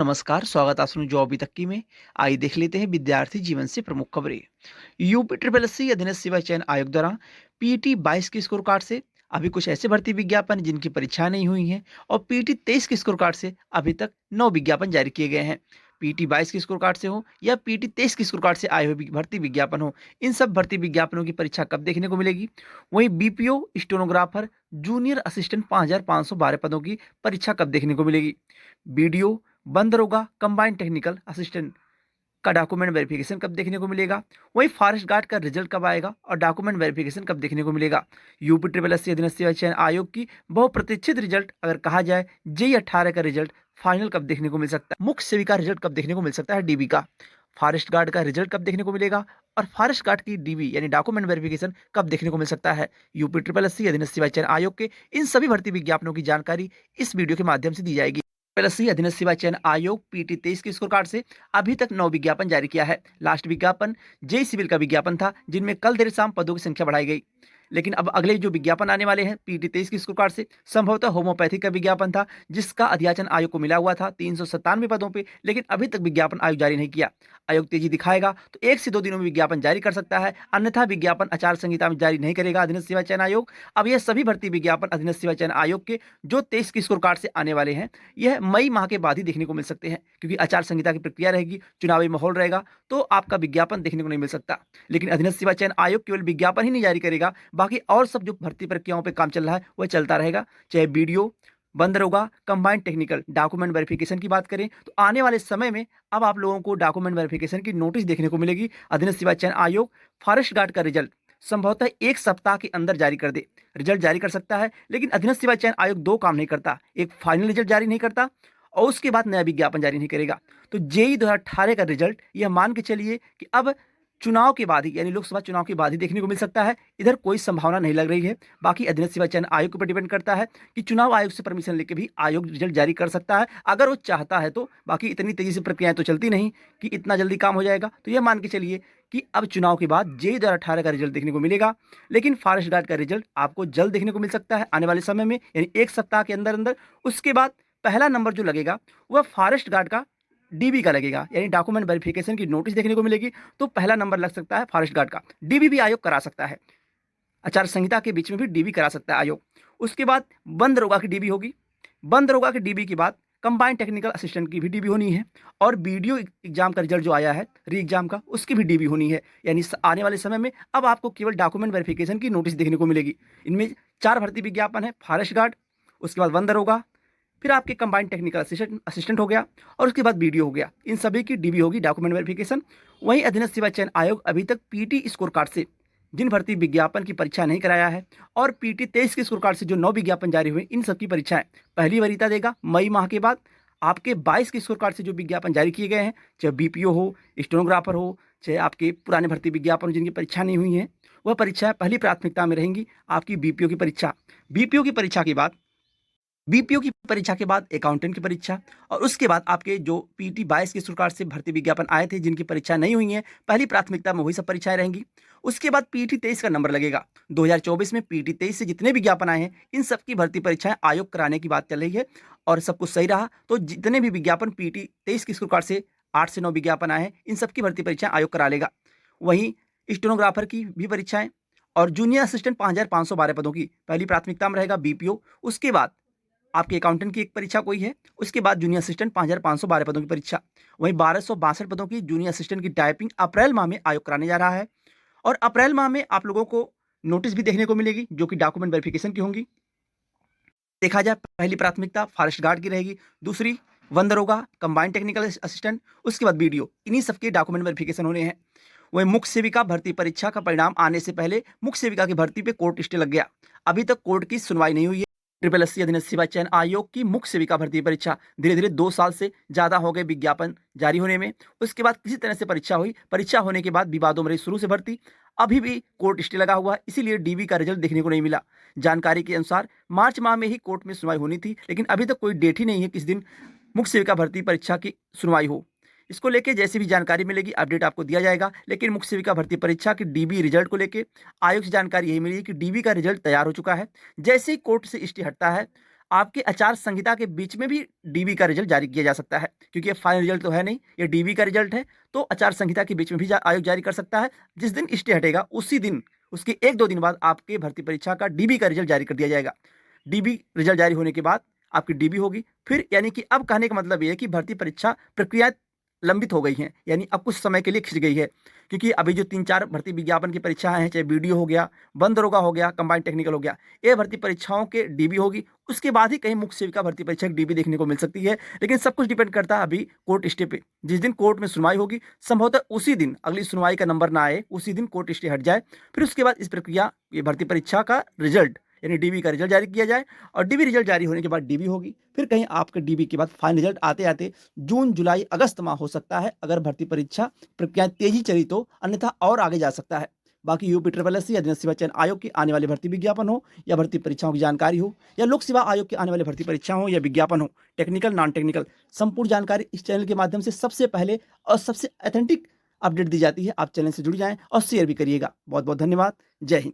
नमस्कार, स्वागत है आप सुनो जो अभी तक की में। आइए देख लेते हैं विद्यार्थी जीवन से प्रमुख खबरें। यूपी ट्रिपल एस सी अधीनस्थ सेवा चयन आयोग द्वारा पीटी 22 के स्कोर कार्ड से अभी कुछ ऐसे भर्ती विज्ञापन हैं जिनकी परीक्षा नहीं हुई हैं, और पीटी 23 के स्कोर कार्ड से अभी तक 9 विज्ञापन जारी किए गए हैं। पीटी 22 के स्कोर कार्ड से हो या पीटी 23 के स्कोर कार्ड से आए हुए भर्ती विज्ञापन हो, इन सब भर्ती विज्ञापनों की परीक्षा कब देखने को मिलेगी? वहीं बीपीओ स्टेनोग्राफर जूनियर असिस्टेंट 5,512 पदों की परीक्षा कब देखने को मिलेगी? बीडीओ बंद दरोगा कंबाइंड टेक्निकल असिस्टेंट का डॉक्यूमेंट वेरिफिकेशन कब देखने को मिलेगा? वहीं फॉरेस्ट गार्ड का रिजल्ट कब आएगा और डॉक्यूमेंट वेरिफिकेशन कब देखने को मिलेगा? यूपी ट्रिपल एस सी अधीनस्थ सेवा चयन आयोग की बहुप्रतीक्षित रिजल्ट अगर कहा जाए जेई 18 का रिजल्ट फाइनल कब देखने को मिल सकता है? मुख्य सेविका रिजल्ट कब देखने को मिल सकता है डीबी का? फॉरेस्ट गार्ड का रिजल्ट कब देखने को मिलेगा? और फॉरेस्ट गार्ड की डीबी यानी डॉक्यूमेंट वेरिफिकेशन कब देखने को मिल सकता है? यूपी ट्रिपल एस सी अधीनस्थ सेवा चयन आयोग के इन सभी भर्ती विज्ञापनों की जानकारी इस वीडियो के माध्यम से दी जाएगी। एसएससी अधीनस्थ सेवा चयन आयोग पीटी 23 के स्कोर कार्ड से अभी तक 9 विज्ञापन जारी किया है। लास्ट विज्ञापन जेई सिविल का विज्ञापन था, जिनमें कल देर शाम पदों की संख्या बढ़ाई गई। लेकिन अब अगले जो विज्ञापन आने वाले हैं पीटी 23 के स्कोर कार्ड से, संभवतः होम्योपैथी का विज्ञापन था, जिसका अध्याचन आयोग को मिला हुआ था 397 पदों पे, लेकिन अभी तक विज्ञापन आयोग जारी नहीं किया। आयोग तेजी दिखाएगा तो 1 से 2 दिनों में विज्ञापन जारी कर सकता है, अन्यथा विज्ञापन आचार संहिता में जारी नहीं करेगा अधीनस्थ सेवा चयन आयोग। अब यह सभी भर्ती विज्ञापन अधीनस्थ सेवा चयन आयोग के जो 23 के स्कोर कार्ड से आने वाले हैं, यह मई माह के बाद ही देखने को मिल सकते हैं, क्योंकि आचार संहिता की प्रक्रिया रहेगी, चुनावी माहौल रहेगा, तो आपका विज्ञापन देखने को नहीं मिल सकता। लेकिन अधीनस्थ सेवा चयन आयोग केवल विज्ञापन ही नहीं जारी करेगा, बाकी और सब जो भर्ती प्रक्रियाओं पे काम चल रहा है वह चलता रहेगा। चाहे वीडियो बंद होगा कंबाइंड टेक्निकल डॉक्यूमेंट वेरिफिकेशन की बात करें तो आने वाले समय में अब आप लोगों को डॉक्यूमेंट वेरिफिकेशन की नोटिस देखने को मिलेगी। अधीनस्थ सेवा चयन आयोग फॉरेस्ट गार्ड का रिजल्ट संभवतः 1 सप्ताह के अंदर जारी कर दे, रिजल्ट जारी कर सकता है। लेकिन अधीनस्थ सेवा चयन आयोग 2 काम नहीं करता, एक फाइनल रिजल्ट जारी नहीं करता और उसके बाद नया विज्ञापन जारी नहीं करेगा। तो जेई 2018 का रिजल्ट यह मान के चलिए कि अब चुनाव के बाद ही, यानी लोकसभा चुनाव के बाद ही देखने को मिल सकता है। इधर कोई संभावना नहीं लग रही है। बाकी अधीनस्थ सेवा चयन आयोग के ऊपर डिपेंड करता है कि चुनाव आयोग से परमिशन लेके भी आयोग रिजल्ट जारी कर सकता है, अगर वो चाहता है तो। बाकी इतनी तेजी से प्रक्रियाएं तो चलती नहीं कि इतना जल्दी काम हो जाएगा। तो यह मान के चलिए कि अब चुनाव के बाद जेई 2018 का रिजल्ट देखने को मिलेगा, लेकिन फॉरेस्ट गार्ड का रिजल्ट आपको जल्द देखने को मिल सकता है आने वाले समय में, यानी 1 सप्ताह के अंदर अंदर। उसके बाद पहला नंबर जो लगेगा वह फॉरेस्ट गार्ड का डीबी का लगेगा, यानी डॉक्यूमेंट वेरिफिकेशन की नोटिस देखने को मिलेगी, तो पहला नंबर लग सकता है फॉरेस्ट गार्ड का। डीबी भी आयोग करा सकता है, आचार संहिता के बीच में भी डीबी करा सकता है आयोग। उसके बाद बंद दरोगा की डीबी होगी। बंद दरोगा की डीबी के बाद कंबाइंड टेक्निकल असिस्टेंट की भी डीबी होनी है, और वीडियो एग्जाम का रिजल्ट जो आया है री एग्जाम का, उसकी भी डीबी होनी है। यानी आने वाले समय में अब आपको केवल डॉक्यूमेंट वेरिफिकेशन की नोटिस देखने को मिलेगी। इनमें 4 भर्ती विज्ञापन है, फॉरेस्ट गार्ड, उसके बाद बंद दरोगा, फिर आपके कंबाइंड टेक्निकल असिस्टेंट हो गया, और उसके बाद वीडियो हो गया। इन सभी की डीबी होगी, डॉक्यूमेंट वेरिफिकेशन। वहीं अधीनस्थ सेवा चयन आयोग अभी तक पीटी स्कोर कार्ड से जिन भर्ती विज्ञापन की परीक्षा नहीं कराया है, और पीटी 23 के स्कोर कार्ड से जो 9 विज्ञापन जारी हुए, इन सबकी परीक्षाएं पहली वरीयता देगा मई माह के बाद। आपके 22 के स्कोर कार्ड से जो विज्ञापन जारी किए गए हैं, चाहे बीपीओ हो, स्टेनोग्राफर हो, चाहे आपके पुराने भर्ती विज्ञापन हो जिनकी परीक्षा नहीं हुई है, वह परीक्षा पहली प्राथमिकता में रहेंगी आपकी बीपीओ की परीक्षा। बीपीओ की परीक्षा के बाद, बीपीओ की परीक्षा के बाद अकाउंटेंट की परीक्षा, और उसके बाद आपके जो पीटी 22 के सरकार से भर्ती विज्ञापन आए थे जिनकी परीक्षा नहीं हुई है, पहली प्राथमिकता में वही सब परीक्षाएं रहेंगी। उसके बाद पीटी 23 का नंबर लगेगा। 2024 में पीटी 23 से जितने विज्ञापन आए हैं, इन सब की भर्ती परीक्षाएं आयोग कराने की बात चल रही है, और सब कुछ सही रहा तो जितने भी विज्ञापन पीटी 23 की सरकार से 8 से 9 विज्ञापन आए हैं, इन सबकी भर्ती परीक्षाएं आयोग करा लेगा। वहीं स्टेनोग्राफर की भी परीक्षाएं और जूनियर असिस्टेंट 5,512 पदों की पहली प्राथमिकता में रहेगा बीपीओ। उसके बाद आपके अकाउंटेंट की एक परीक्षा कोई है, उसके बाद जूनियर असिस्टेंट 5,512 पदों की परीक्षा। वहीं 1,262 पदों की जूनियर असिस्टेंट की टाइपिंग अप्रैल माह में आयोग कराने जा रहा है, और अप्रैल माह में आप लोगों को नोटिस भी देखने को मिलेगी जो कि डॉक्यूमेंट वेरिफिकेशन की होंगी। देखा जाए पहली प्राथमिकता फॉरेस्ट गार्ड की रहेगी, दूसरी वन दरोगा कंबाइंड टेक्निकल असिस्टेंट, उसके बाद वीडियो, इन्हीं सबके डॉक्यूमेंट वेरिफिकेशन होने हैं। वहीं मुख्य सेविका भर्ती परीक्षा का परिणाम आने से पहले मुख्य सेविका की भर्ती पे कोर्ट स्टे लग गया। अभी तक कोर्ट की सुनवाई नहीं हुई है। ट्रिपल एस सी अधीनस्थ सेवा चयन आयोग की मुख्य सेविका भर्ती परीक्षा धीरे धीरे 2 साल से ज़्यादा हो गए विज्ञापन जारी होने में। उसके बाद किसी तरह से परीक्षा हुई, परीक्षा होने के बाद विवादों में रही शुरू से भर्ती, अभी भी कोर्ट स्टे लगा हुआ है, इसीलिए डीबी का रिजल्ट देखने को नहीं मिला। जानकारी के अनुसार मार्च माह में ही कोर्ट में सुनवाई होनी थी, लेकिन अभी तक कोई डेट ही नहीं है किस दिन मुख्य सेविका भर्ती परीक्षा की सुनवाई हो। इसको लेके जैसे भी जानकारी मिलेगी अपडेट आपको दिया जाएगा। लेकिन मुख्य सेविका भर्ती परीक्षा की डीबी रिजल्ट को लेके आयोग से जानकारी यही मिली कि डीबी का रिजल्ट तैयार हो चुका है। जैसे ही कोर्ट से स्टे हटता है, आपके आचार संहिता के बीच में भी डीबी का रिजल्ट जारी किया जा सकता है, क्योंकि ये फाइनल रिजल्ट तो है नहीं, ये डीबी का रिजल्ट है। तो आचार संहिता के बीच में भी आयोग जारी कर सकता है। जिस दिन स्टे हटेगा उसी दिन, उसके 1-2 दिन बाद आपके भर्ती परीक्षा का डीबी का रिजल्ट जारी कर दिया जाएगा। डीबी रिजल्ट जारी होने के बाद आपकी डीबी होगी। फिर यानी कि अब कहने का मतलब ये है कि भर्ती परीक्षा प्रक्रिया लंबित हो गई हैं, यानी अब कुछ समय के लिए खिंच गई है, क्योंकि अभी जो 3-4 भर्ती विज्ञापन की परीक्षाएं हैं, चाहे बीडीओ हो गया, वन दरोगा हो गया, कंबाइंड टेक्निकल हो गया, ये भर्ती परीक्षाओं के डीबी होगी। उसके बाद ही कहीं मुख्य सेविका भर्ती परीक्षा की डीबी देखने को मिल सकती है। लेकिन सब कुछ डिपेंड करता है अभी कोर्ट स्टे पे। जिस दिन कोर्ट में सुनवाई होगी, संभवतः उसी दिन अगली सुनवाई का नंबर ना आए, उसी दिन कोर्ट स्टे हट जाए। फिर उसके बाद इस प्रक्रिया, ये भर्ती परीक्षा का रिजल्ट यानी डीबी का रिजल्ट जारी किया जाए, और डीबी रिजल्ट जारी होने के बाद डीबी होगी। फिर कहीं आपके डीबी के बाद फाइनल रिजल्ट आते आते जून, जुलाई, अगस्त माह हो सकता है, अगर भर्ती परीक्षा प्रक्रिया तेजी चली तो, अन्यथा और आगे जा सकता है। बाकी यूपी ट्रिपल एस सी अधीनस्थ सेवा चयन आयोग की आने वाली भर्ती विज्ञापन हो, या भर्ती परीक्षाओं की जानकारी हो, या लोक सेवा आयोग की आने वाली भर्ती परीक्षा हो या विज्ञापन हो, टेक्निकल नॉन टेक्निकल, संपूर्ण जानकारी इस चैनल के माध्यम से सबसे पहले और सबसे ऑथेंटिक अपडेट दी जाती है। आप चैनल से जुड़ जाएं और शेयर भी करिएगा। बहुत बहुत धन्यवाद। जय हिंद।